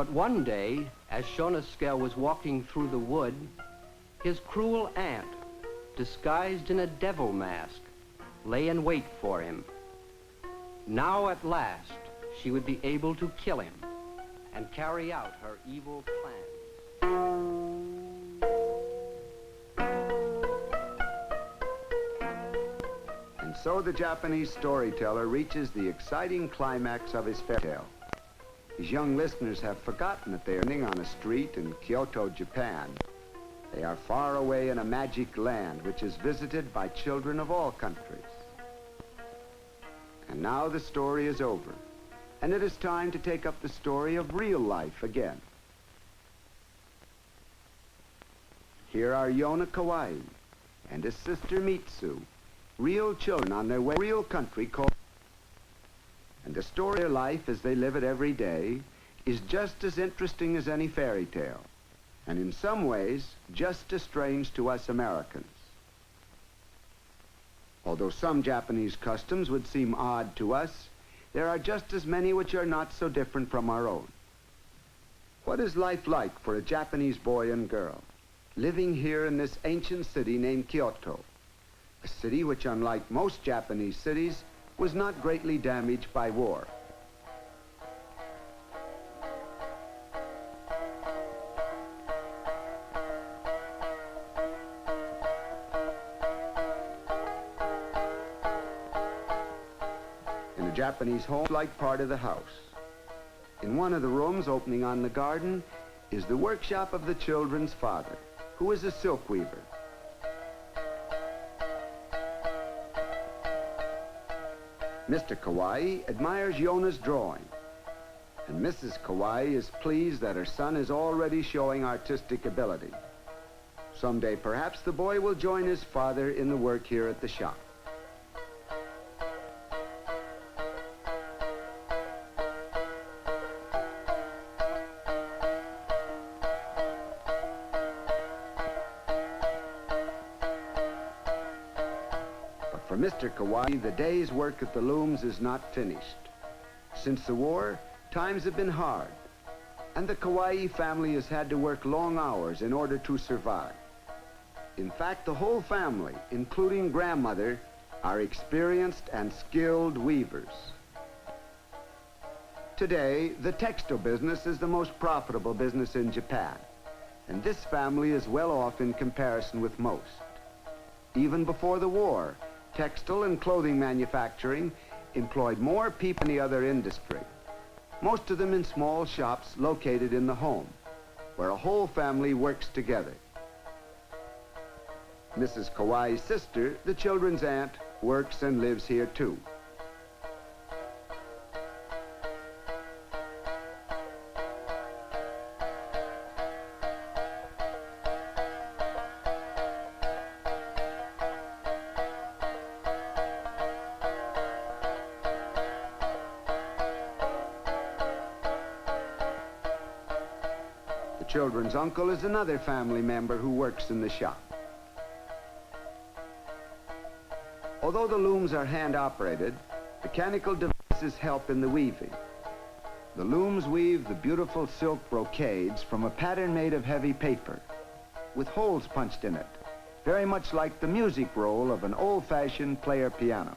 But one day, as Shonosuke was walking through the wood, his cruel aunt, disguised in a devil mask, lay in wait for him. Now at last, she would be able to kill him and carry out her evil plans. And so the Japanese storyteller reaches the exciting climax of his fairy tale. His young listeners have forgotten that they are living on a street in Kyoto, Japan. They are far away in a magic land which is visited by children of all countries. And now the story is over, and it is time to take up the story of real life again. Here are Yona Kawai and his sister Mitsu, real children on their way to a real country called... And the story of their life as they live it every day is just as interesting as any fairy tale, and in some ways just as strange to us Americans. Although some Japanese customs would seem odd to us, there are just as many which are not so different from our own. What is life like for a Japanese boy and girl living here in this ancient city named Kyoto, a city which, unlike most Japanese cities, was not greatly damaged by war? In a Japanese home, like part of the house. In one of the rooms opening on the garden is the workshop of the children's father, who is a silk weaver. Mr. Kawai admires Yona's drawing, and Mrs. Kawai is pleased that her son is already showing artistic ability. Someday, perhaps, the boy will join his father in the work here at the shop. For Mr. Kawai, the day's work at the looms is not finished. Since the war, times have been hard, and the Kawai family has had to work long hours in order to survive. In fact, the whole family, including grandmother, are experienced and skilled weavers. Today, the textile business is the most profitable business in Japan, and this family is well off in comparison with most. Even before the war, textile and clothing manufacturing employed more people than any other industry, most of them in small shops located in the home, where a whole family works together. Mrs. Kawai's sister, the children's aunt, works and lives here too. The children's uncle is another family member who works in the shop. Although the looms are hand-operated, mechanical devices help in the weaving. The looms weave the beautiful silk brocades from a pattern made of heavy paper, with holes punched in it, very much like the music roll of an old-fashioned player piano.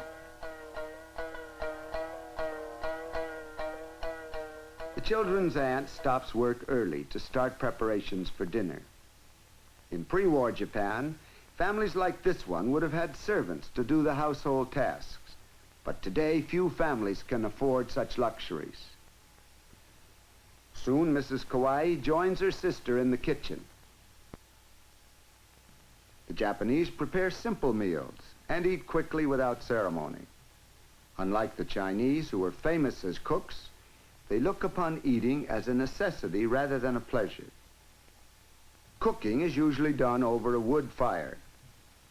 The children's aunt stops work early to start preparations for dinner. In pre-war Japan, families like this one would have had servants to do the household tasks, but today few families can afford such luxuries. Soon Mrs. Kawai joins her sister in the kitchen. The Japanese prepare simple meals and eat quickly without ceremony. Unlike the Chinese, who are famous as cooks, they look upon eating as a necessity rather than a pleasure. Cooking is usually done over a wood fire.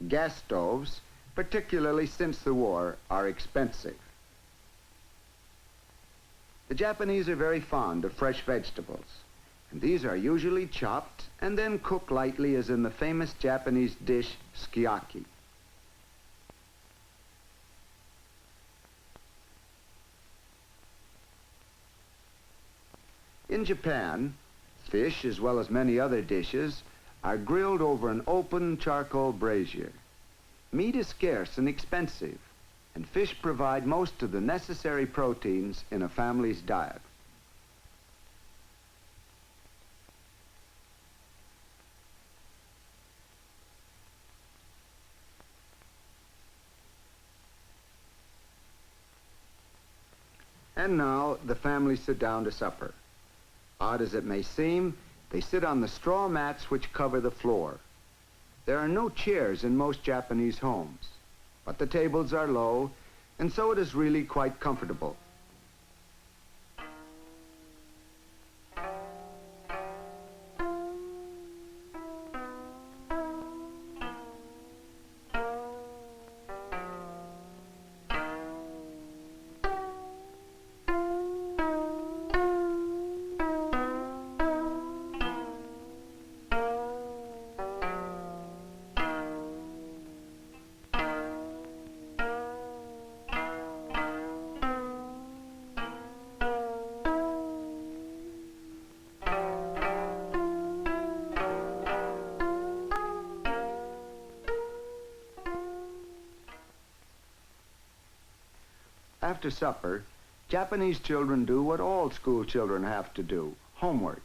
Gas stoves, particularly since the war, are expensive. The Japanese are very fond of fresh vegetables, and these are usually chopped and then cooked lightly, as in the famous Japanese dish, sukiyaki. In Japan, fish, as well as many other dishes, are grilled over an open charcoal brazier. Meat is scarce and expensive, and fish provide most of the necessary proteins in a family's diet. And now the family sit down to supper. Odd as it may seem, they sit on the straw mats which cover the floor. There are no chairs in most Japanese homes, but the tables are low, and so it is really quite comfortable. After supper, Japanese children do what all school children have to do, homework.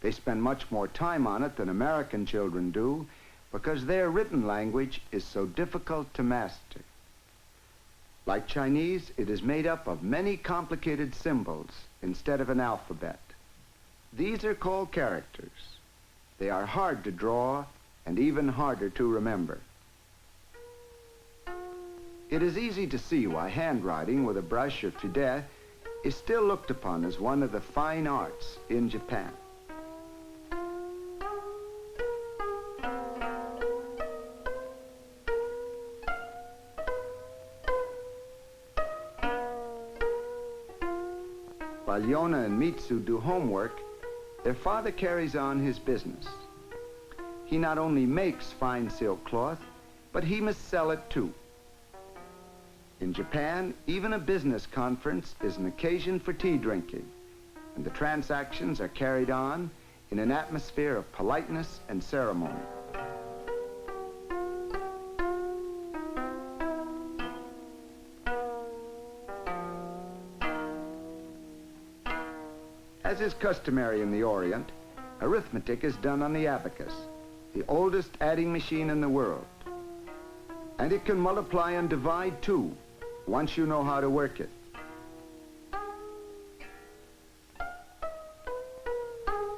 They spend much more time on it than American children do because their written language is so difficult to master. Like Chinese, it is made up of many complicated symbols instead of an alphabet. These are called characters. They are hard to draw and even harder to remember. It is easy to see why handwriting with a brush or fide is still looked upon as one of the fine arts in Japan. While Yona and Mitsu do homework, their father carries on his business. He not only makes fine silk cloth, but he must sell it too. In Japan, even a business conference is an occasion for tea drinking, and the transactions are carried on in an atmosphere of politeness and ceremony. As is customary in the Orient, arithmetic is done on the abacus, the oldest adding machine in the world. And it can multiply and divide too, once you know how to work it.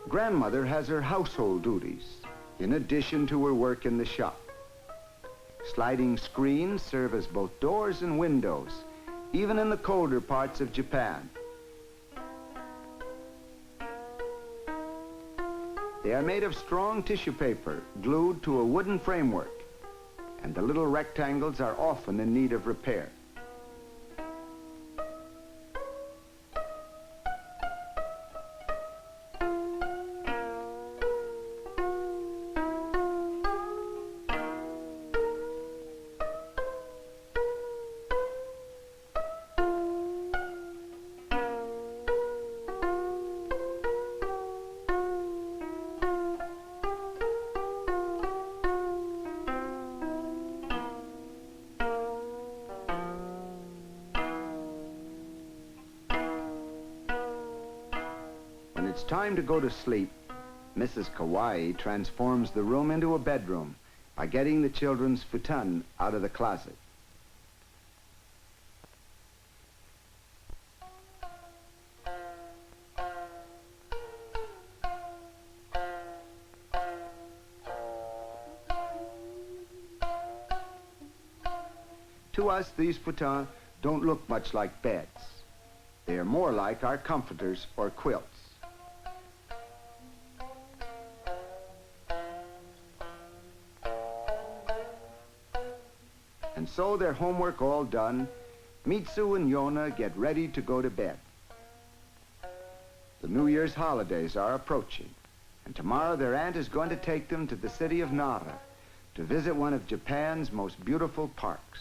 Grandmother has her household duties, in addition to her work in the shop. Sliding screens serve as both doors and windows, even in the colder parts of Japan. They are made of strong tissue paper, glued to a wooden framework, and the little rectangles are often in need of repair. When it's time to go to sleep, Mrs. Kawai transforms the room into a bedroom by getting the children's futon out of the closet. To us, these futons don't look much like beds. They are more like our comforters or quilts. And so, their homework all done, Mitsu and Yona get ready to go to bed. The New Year's holidays are approaching, and tomorrow their aunt is going to take them to the city of Nara to visit one of Japan's most beautiful parks.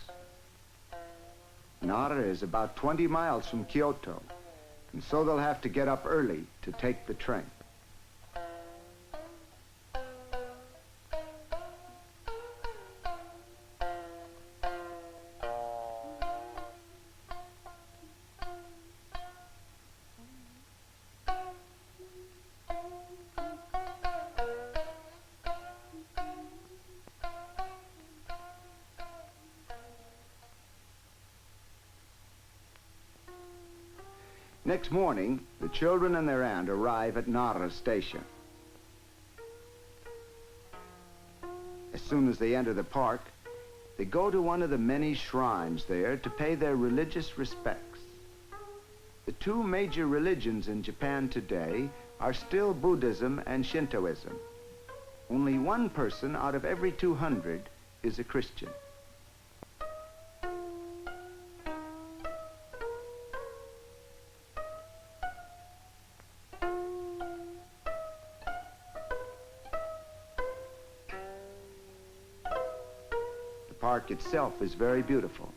Nara is about 20 miles from Kyoto, and so they'll have to get up early to take the train. Next morning, the children and their aunt arrive at Nara Station. As soon as they enter the park, they go to one of the many shrines there to pay their religious respects. The two major religions in Japan today are still Buddhism and Shintoism. Only one person out of every 200 is a Christian. The park itself is very beautiful.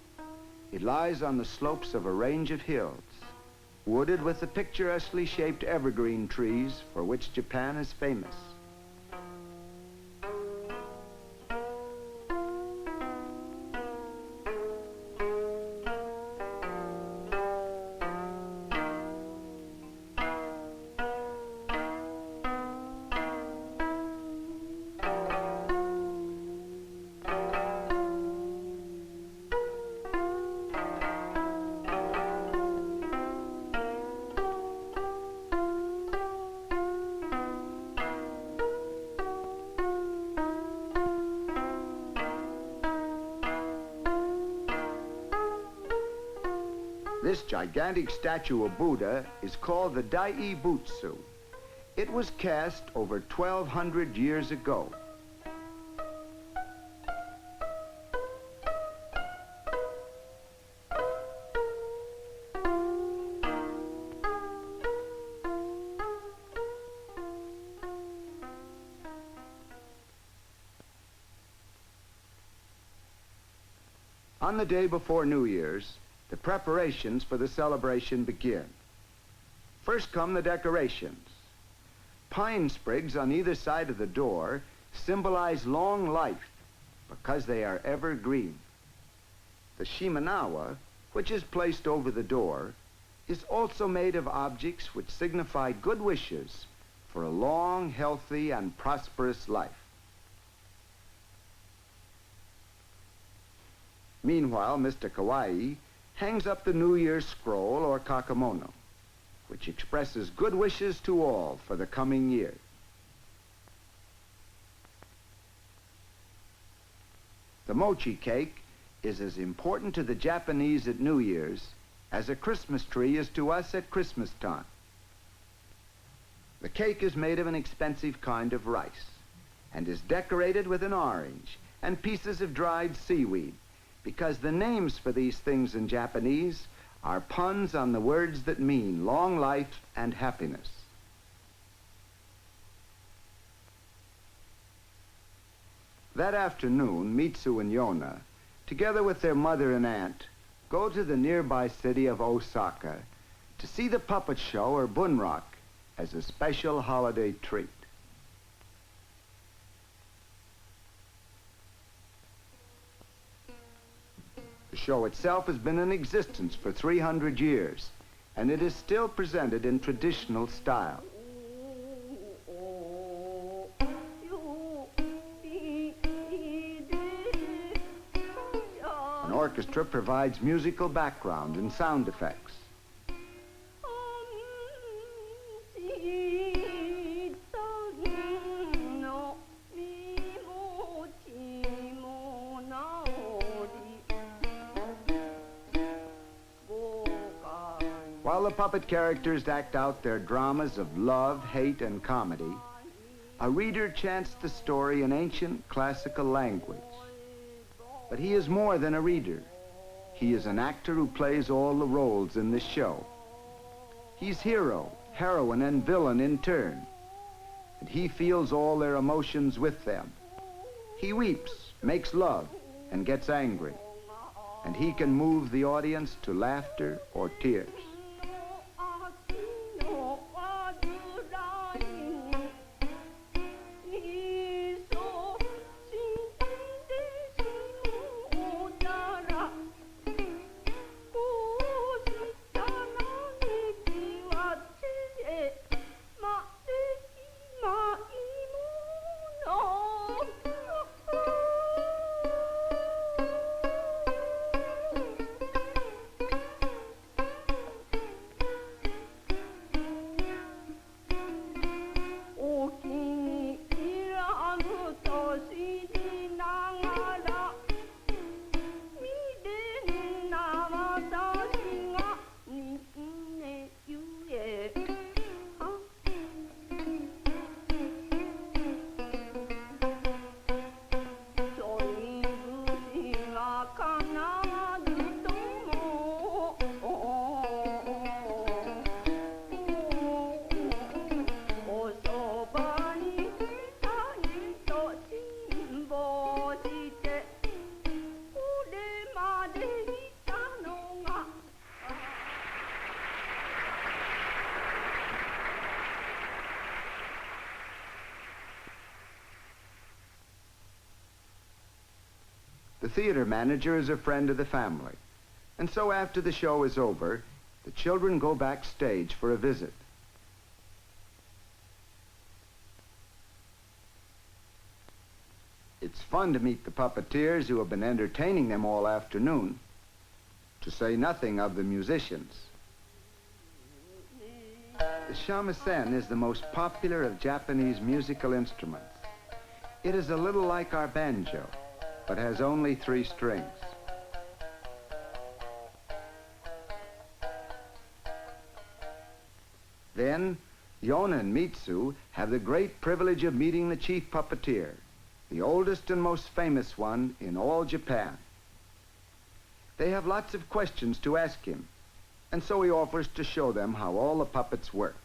It lies on the slopes of a range of hills, wooded with the picturesquely shaped evergreen trees for which Japan is famous. This gigantic statue of Buddha is called the Dai Butsu. It was cast over 1,200 years ago. On the day before New Year's, the preparations for the celebration begin. First come the decorations. Pine sprigs on either side of the door symbolize long life because they are evergreen. The shimenawa, which is placed over the door, is also made of objects which signify good wishes for a long, healthy, and prosperous life. Meanwhile, Mr. Kawai hangs up the New Year's scroll, or kakemono, which expresses good wishes to all for the coming year. The mochi cake is as important to the Japanese at New Year's as a Christmas tree is to us at Christmas time. The cake is made of an expensive kind of rice and is decorated with an orange and pieces of dried seaweed, because the names for these things in Japanese are puns on the words that mean long life and happiness. That afternoon, Mitsu and Yona, together with their mother and aunt, go to the nearby city of Osaka to see the puppet show, or bunrak, as a special holiday treat. The show itself has been in existence for 300 years, and it is still presented in traditional style. An orchestra provides musical background and sound effects. While the puppet characters act out their dramas of love, hate, and comedy, a reader chants the story in ancient classical language. But he is more than a reader. He is an actor who plays all the roles in this show. He's hero, heroine, and villain in turn, and he feels all their emotions with them. He weeps, makes love, and gets angry, and he can move the audience to laughter or tears. theater manager is a friend of the family, and so after the show is over, the children go backstage for a visit. It's fun to meet the puppeteers who have been entertaining them all afternoon, to say nothing of the musicians. The shamisen is the most popular of Japanese musical instruments. It is a little like our banjo, but has only 3 strings. Then, Yona and Mitsu have the great privilege of meeting the chief puppeteer, the oldest and most famous one in all Japan. They have lots of questions to ask him, and so he offers to show them how all the puppets work.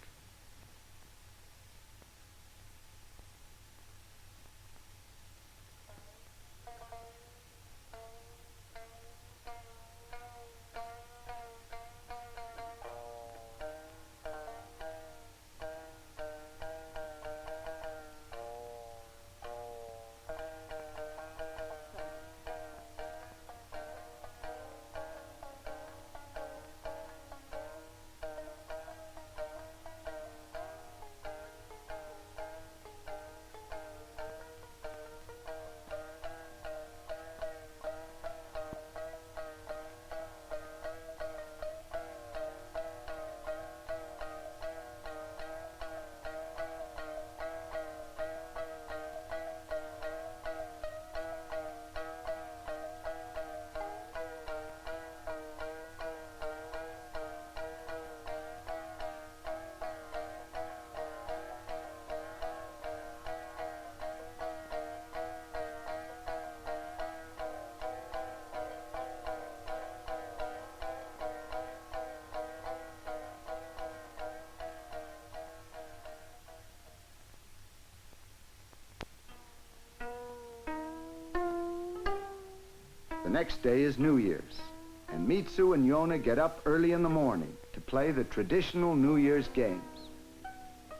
The next day is New Year's, and Mitsu and Yona get up early in the morning to play the traditional New Year's games.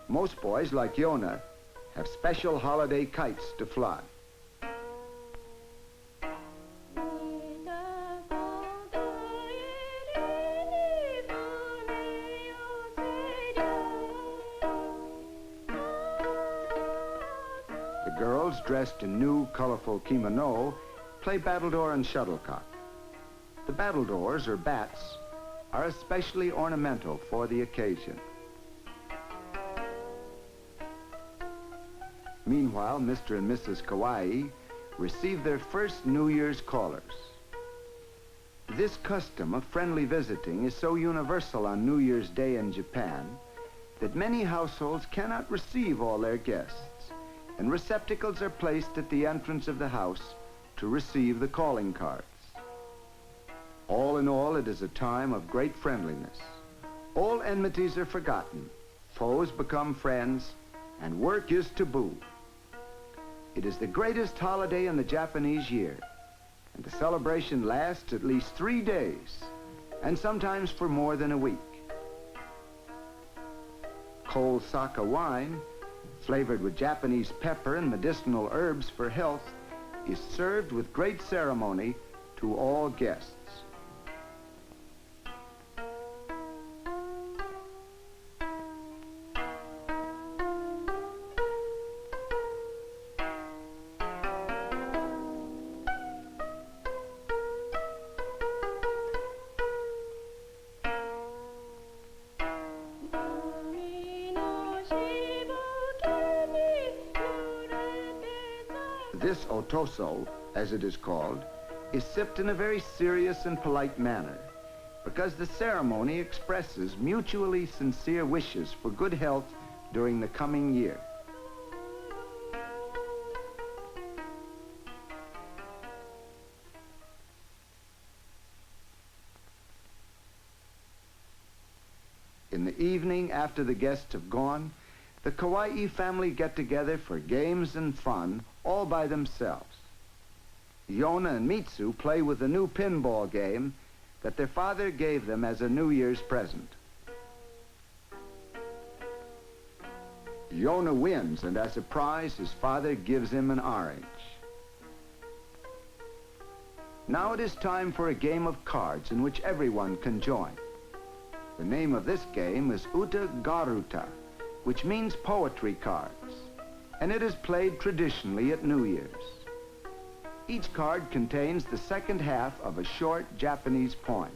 Most boys, like Yona, have special holiday kites to fly. The girls, dressed in new, colorful kimono, play battledore and shuttlecock. The battledores, or bats, are especially ornamental for the occasion. Meanwhile, Mr. and Mrs. Kawai receive their first New Year's callers. This custom of friendly visiting is so universal on New Year's Day in Japan that many households cannot receive all their guests, and receptacles are placed at the entrance of the house to receive the calling cards. All in all, it is a time of great friendliness. All enmities are forgotten, foes become friends, and work is taboo. It is the greatest holiday in the Japanese year, and the celebration lasts at least 3 days, and sometimes for more than a week. Cold sake wine, flavored with Japanese pepper and medicinal herbs for health, is served with great ceremony to all guests. This otoso, as it is called, is sipped in a very serious and polite manner because the ceremony expresses mutually sincere wishes for good health during the coming year. In the evening, after the guests have gone, the Kawai family get together for games and fun all by themselves. Yona and Mitsu play with a new pinball game that their father gave them as a New Year's present. Yona wins, and as a prize, his father gives him an orange. Now it is time for a game of cards in which everyone can join. The name of this game is Uta Garuta, which means poetry cards, and it is played traditionally at New Year's. Each card contains the second half of a short Japanese poem.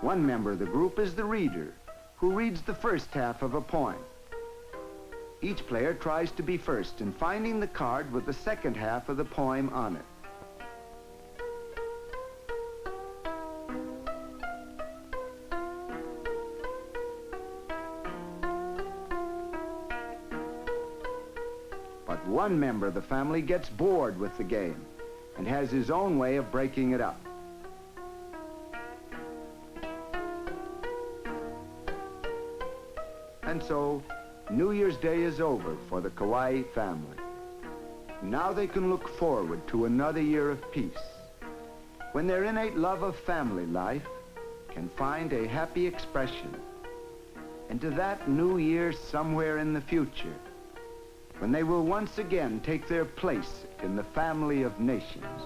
One member of the group is the reader, who reads the first half of a poem. Each player tries to be first in finding the card with the second half of the poem on it. But one member of the family gets bored with the game and has his own way of breaking it up. And so, New Year's Day is over for the Kawai family. Now they can look forward to another year of peace, when their innate love of family life can find a happy expression, and to that new year somewhere in the future, when they will once again take their place in the family of nations.